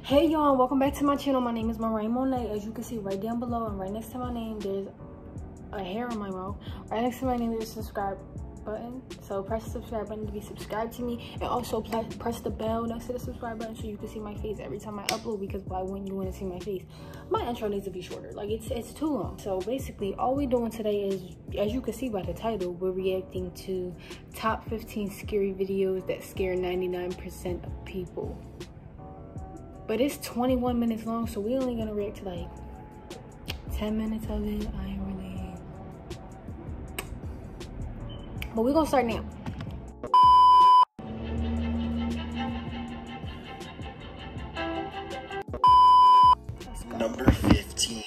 Hey y'all, welcome back to my channel. My name is Marae Monet. As you can see right down below and right next to my name, there's a hair on my mouth. Right next to my name, there's a subscribe button. So press the subscribe button to be subscribed to me, and also press the bell next to the subscribe button so you can see my face every time I upload, because why wouldn't you want to see my face? My intro needs to be shorter. Like it's too long. So basically all we're doing today is, as you can see by the title, we're reacting to top 15 scary videos that scare 99% of people. But it's 21 minutes long, so we're only gonna react to like 10 minutes of it. I ain't really. But we're gonna start now. Number 15,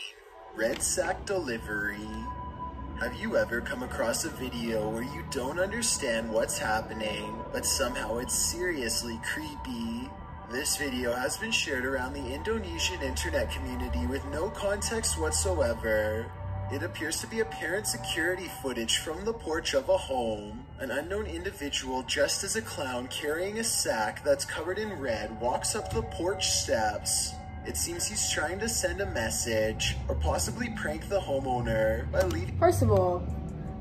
Red Sack Delivery. Have you ever come across a video where you don't understand what's happening, but somehow it's seriously creepy? This video has been shared around the Indonesian internet community with no context whatsoever. It appears to be apparent security footage from the porch of a home. An unknown individual dressed as a clown carrying a sack that's covered in red walks up the porch steps. It seems he's trying to send a message or possibly prank the homeowner by leaving. First of all,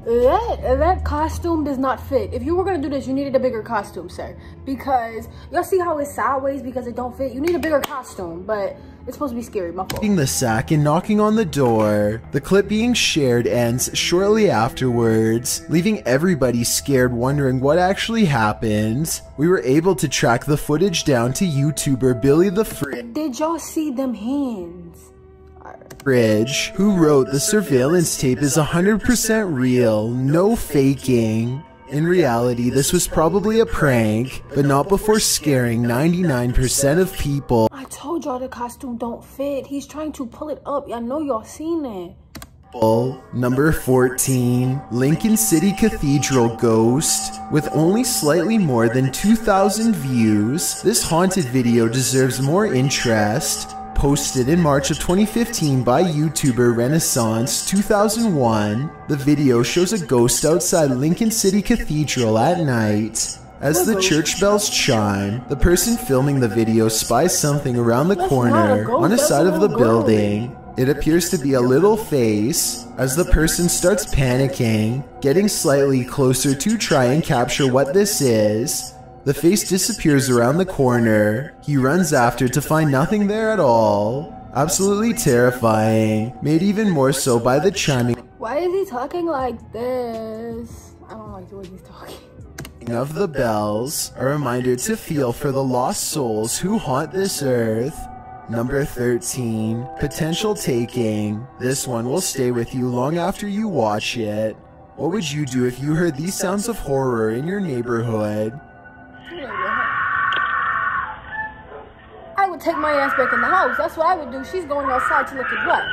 that costume does not fit. If you were gonna do this, you needed a bigger costume, sir. Because y'all see how it's sideways because it don't fit? You need a bigger costume, but it's supposed to be scary, my fault. The sack and knocking on the door. The clip being shared ends shortly afterwards, leaving everybody scared, wondering what actually happened. We were able to track the footage down to YouTuber Billy the Did y'all see them hands? Fridge, who wrote the surveillance tape is 100% real, no faking. In reality, this was probably a prank, but not before scaring 99% of people. I told y'all the costume don't fit. He's trying to pull it up. I know y'all seen it. Number 14, Lincoln City Cathedral Ghost. With only slightly more than 2,000 views, this haunted video deserves more interest. Posted in March of 2015 by YouTuber Renaissance 2001, the video shows a ghost outside Lincoln City Cathedral at night. As the church bells chime, the person filming the video spies something around the corner on the side of the building. It appears to be a little face. As the person starts panicking, getting slightly closer to try and capture what this is, the face disappears around the corner. He runs after to find nothing there at all. Absolutely terrifying, made even more so by the chiming. Why is he talking like this? I don't like the way he's talking. Of the bells, a reminder to feel for the lost souls who haunt this earth. Number 13, Potential Taking. This one will stay with you long after you watch it. What would you do if you heard these sounds of horror in your neighborhood? I would take my ass back in the house. That's what I would do. She's going outside to look at what?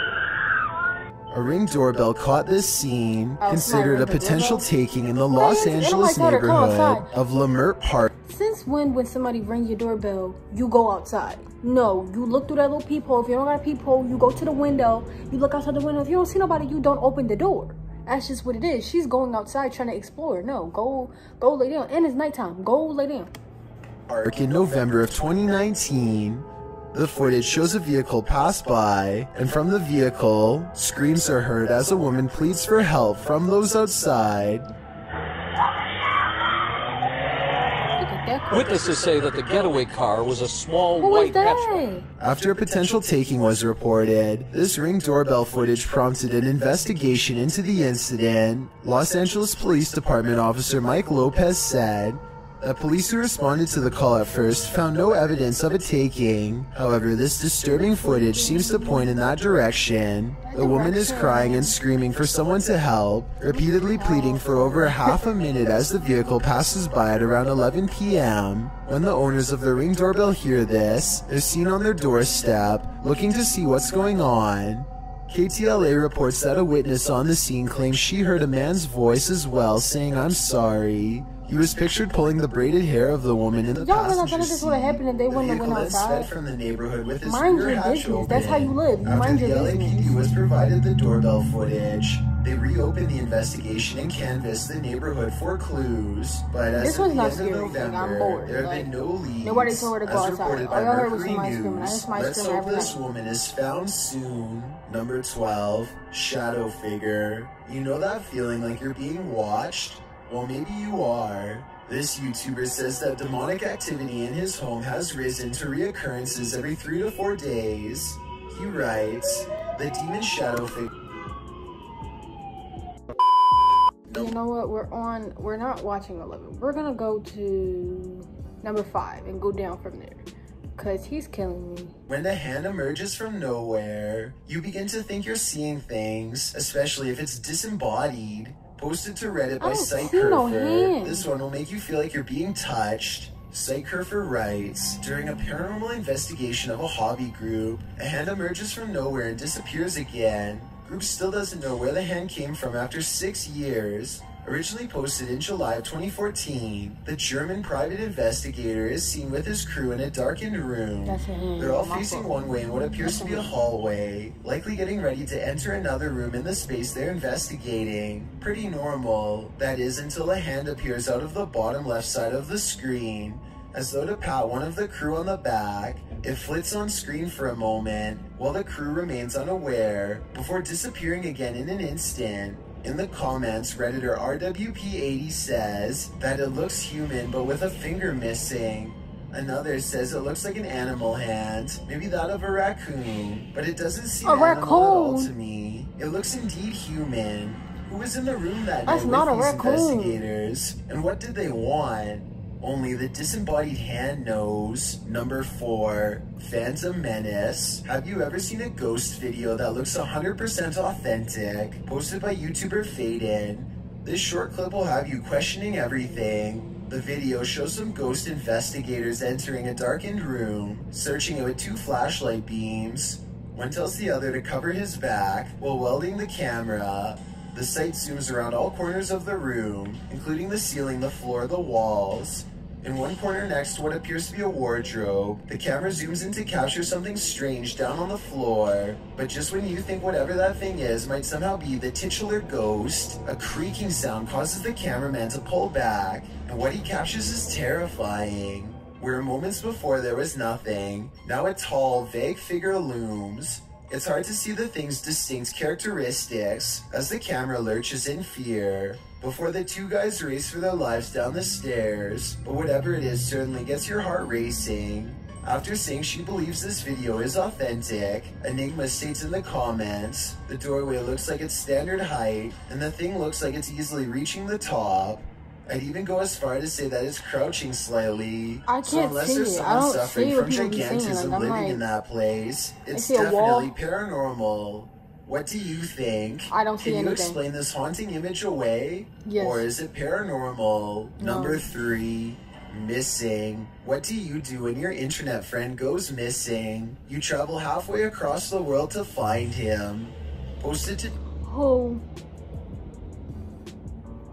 A Ring doorbell caught this scene, considered a potential taking in the Los Angeles neighborhood of Leimert Park. Since when somebody rings your doorbell, you go outside? No, you look through that little peephole. If you don't got a peephole, you go to the window, you look outside the window. If you don't see nobody, you don't open the door. That's just what it is. She's going outside trying to explore. No, go lay down. And it's nighttime. Go lay down. In November of 2019, the footage shows a vehicle pass by, and from the vehicle, screams are heard as a woman pleads for help from those outside. Witnesses say that the getaway car was a small white Petra. After a potential taking was reported, this Ring doorbell footage prompted an investigation into the incident. Los Angeles Police Department officer Mike Lopez said that police who responded to the call at first found no evidence of a taking. However, this disturbing footage seems to point in that direction. The woman is crying and screaming for someone to help, repeatedly pleading for over half a minute as the vehicle passes by at around 11 p.m. When the owners of the Ring doorbell hear this, they're seen on their doorstep, looking to see what's going on. KTLA reports that a witness on the scene claims she heard a man's voice as well, saying, "I'm sorry." He was pictured pulling the braided hair of the woman in the passenger seat. This would have happened if they wouldn't have went outside. From the neighborhood with his mind your business. That's how you live. You mind your business. LAPD was provided the doorbell footage. They reopened the investigation and canvassed the neighborhood for clues, but as This of was the not end scary. of Like, I'm November, bored. there have Like, been no leads. nobody told her to go as outside. reported All by y'all heard was Mercury somebody screaming. I heard News. somebody Let's screaming hope every this night. woman is found soon. Number 12, shadow figure. You know that feeling like you're being watched? Well, maybe you are. This YouTuber says that demonic activity in his home has risen to reoccurrences every 3 to 4 days. He writes, the demon shadow figure. You know what? We're not watching 11. We're gonna go to number 5 and go down from there. Cause he's killing me. When the hand emerges from nowhere, you begin to think you're seeing things, especially if it's disembodied. Posted to Reddit by Psychurfer, this one will make you feel like you're being touched. Psychurfer writes, during a paranormal investigation of a hobby group, a hand emerges from nowhere and disappears again. Group still doesn't know where the hand came from after 6 years. Originally posted in July of 2014, the German private investigator is seen with his crew in a darkened room. They're all facing one way in what appears to be a hallway, likely getting ready to enter another room in the space they're investigating. Pretty normal, that is, until a hand appears out of the bottom left side of the screen, as though to pat one of the crew on the back. It flits on screen for a moment, while the crew remains unaware, before disappearing again in an instant. In the comments, Redditor RWP80 says that it looks human but with a finger missing. Another says it looks like an animal hand, maybe that of a raccoon, but it doesn't seem animal at all to me. It looks indeed human. Who was in the room that night with these investigators, and what did they want? Only the disembodied hand knows. Number 4, Phantom Menace. Have you ever seen a ghost video that looks 100% authentic? Posted by YouTuber Faden. This short clip will have you questioning everything. The video shows some ghost investigators entering a darkened room, searching it with 2 flashlight beams. One tells the other to cover his back while welding the camera. The sight zooms around all corners of the room, including the ceiling, the floor, the walls. In one corner next to what appears to be a wardrobe, the camera zooms in to capture something strange down on the floor. But just when you think whatever that thing is might somehow be the titular ghost, a creaking sound causes the cameraman to pull back, and what he captures is terrifying. Where moments before there was nothing, now a tall, vague figure looms. It's hard to see the thing's distinct characteristics as the camera lurches in fear before the 2 guys race for their lives down the stairs, but whatever it is certainly gets your heart racing. After saying she believes this video is authentic, Enigma states in the comments, the doorway looks like it's standard height, and the thing looks like it's easily reaching the top. I'd even go as far to say that it's crouching slightly. So unless there's someone suffering from gigantism living in that place, it's definitely paranormal. What do you think? I don't see anything. Can you explain this haunting image away? Yes. Or is it paranormal? No. Number 3, missing. What do you do when your internet friend goes missing? You travel halfway across the world to find him. Posted to...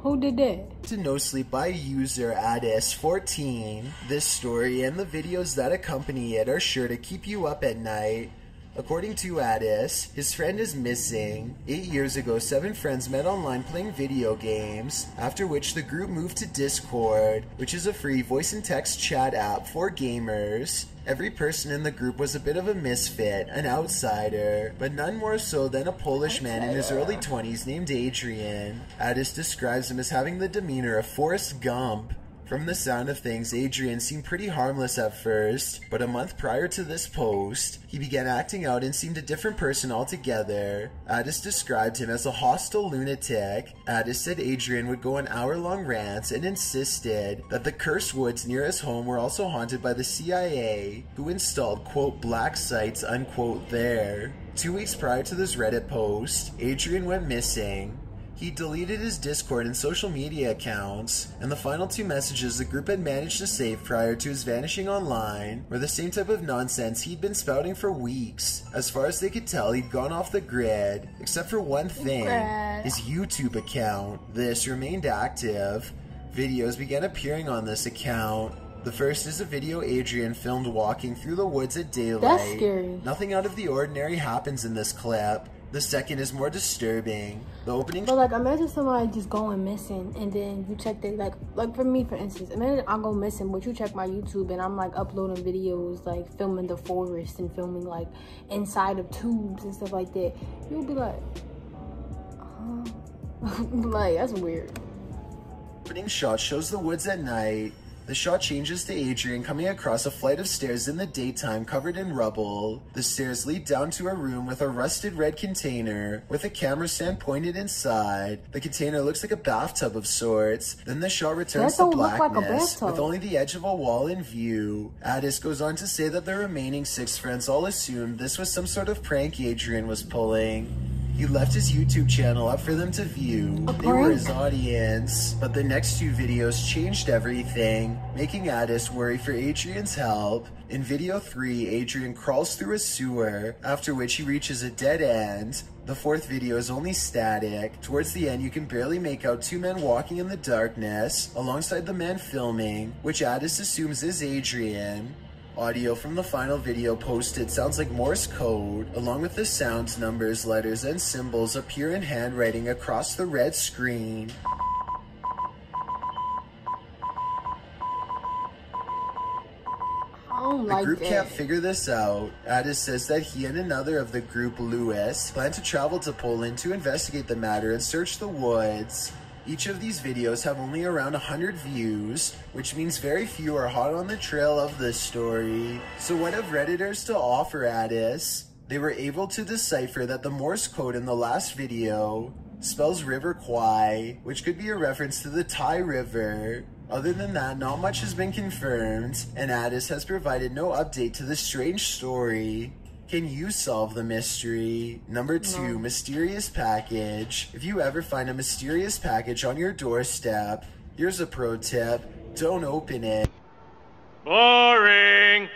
Who did that? To No Sleep by user Addis14. This story and the videos that accompany it are sure to keep you up at night. According to Addis, his friend is missing. 8 years ago, 7 friends met online playing video games, after which the group moved to Discord, which is a free voice and text chat app for gamers. Every person in the group was a bit of a misfit, an outsider, but none more so than a Polish man in his early 20s named Adrian. Addis describes him as having the demeanor of Forrest Gump. From the sound of things, Adrian seemed pretty harmless at first, but a month prior to this post, he began acting out and seemed a different person altogether. Addis described him as a hostile lunatic. Addis said Adrian would go on hour-long rants and insisted that the cursed woods near his home were also haunted by the CIA, who installed, quote, black sites, unquote, there. 2 weeks prior to this Reddit post, Adrian went missing. He deleted his Discord and social media accounts, and the final 2 messages the group had managed to save prior to his vanishing online were the same type of nonsense he'd been spouting for weeks. As far as they could tell, he'd gone off the grid, except for one thing, his YouTube account. This remained active. Videos began appearing on this account. The first is a video Adrian filmed walking through the woods at daylight. That's scary. Nothing out of the ordinary happens in this clip. The second is more disturbing. The opening. But like, imagine somebody just going missing, and then you check their like for me, for instance, imagine I go missing, but you check my YouTube and I'm like uploading videos, like filming the forest and filming like inside of tubes and stuff like that. You'll be like, like, that's weird. Opening shot shows the woods at night. The shot changes to Adrian coming across a flight of stairs in the daytime covered in rubble. The stairs lead down to a room with a rusted red container with a camera stand pointed inside. The container looks like a bathtub of sorts. Then the shot returns to blackness with only the edge of a wall in view. Addis goes on to say that the remaining 6 friends all assumed this was some sort of prank Adrian was pulling. He left his YouTube channel up for them to view. They were his audience, but the next 2 videos changed everything, making Addis worry for Adrian's help. In video 3, Adrian crawls through a sewer, after which he reaches a dead end. The 4th video is only static. Towards the end, you can barely make out 2 men walking in the darkness, alongside the man filming, which Addis assumes is Adrian. Audio from the final video posted sounds like Morse code. Along with the sounds, numbers, letters, and symbols appear in handwriting across the red screen. The group can't figure this out. Addis says that he and another of the group, Lewis, plan to travel to Poland to investigate the matter and search the woods. Each of these videos have only around 100 views, which means very few are hot on the trail of this story. So what have Redditors to offer Addis? They were able to decipher that the Morse code in the last video spells River Kwai, which could be a reference to the Thai River. Other than that, not much has been confirmed, and Addis has provided no update to this strange story. Can you solve the mystery? Number 2, mysterious package. If you ever find a mysterious package on your doorstep, here's a pro tip: don't open it. Boring!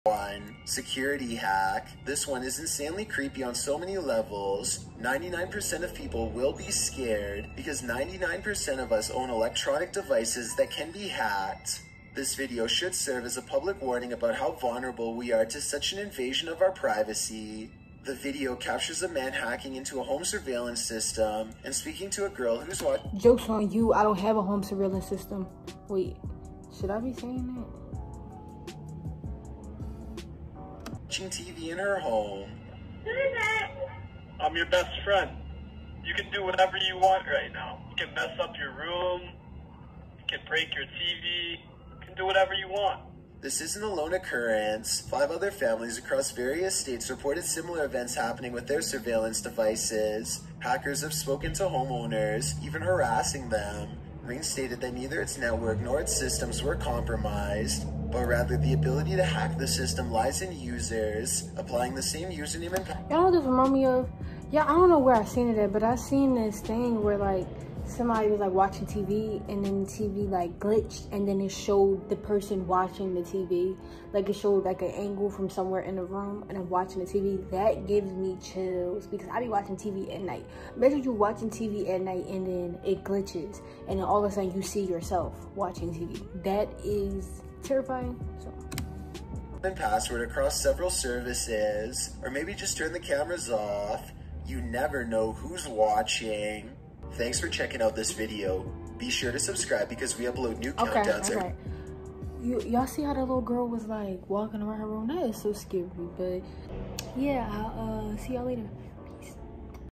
1. Security hack. This one is insanely creepy on so many levels. 99% of people will be scared because 99% of us own electronic devices that can be hacked. This video should serve as a public warning about how vulnerable we are to such an invasion of our privacy. The video captures a man hacking into a home surveillance system and speaking to a girl who's watching. Joke's on you, I don't have a home surveillance system. Wait, should I be saying that? Watching TV in her home. I'm your best friend. You can do whatever you want right now. You can mess up your room. You can break your TV. Do whatever you want. This isn't a lone occurrence. 5 other families across various states reported similar events happening with their surveillance devices. Hackers have spoken to homeowners, even harassing them. Ring stated that neither its network nor its systems were compromised, but rather the ability to hack the system lies in users, applying the same username and password. Y'all know what this remind me of? Yeah, I don't know where I seen it at, but I seen this thing where like somebody was like watching TV and then the TV like glitched and then it showed the person watching the TV. Like it showed like an angle from somewhere in the room and I'm watching the TV. That gives me chills because I be watching TV at night. Imagine you watching TV at night and then it glitches and then all of a sudden you see yourself watching TV. That is terrifying. So. And password across several services, or maybe just turn the cameras off. You never know who's watching. Thanks for checking out this video. Be sure to subscribe because we upload new countdowns. Okay. Y'all see how that little girl was like walking around her room? That is so scary. But yeah, I'll see y'all later.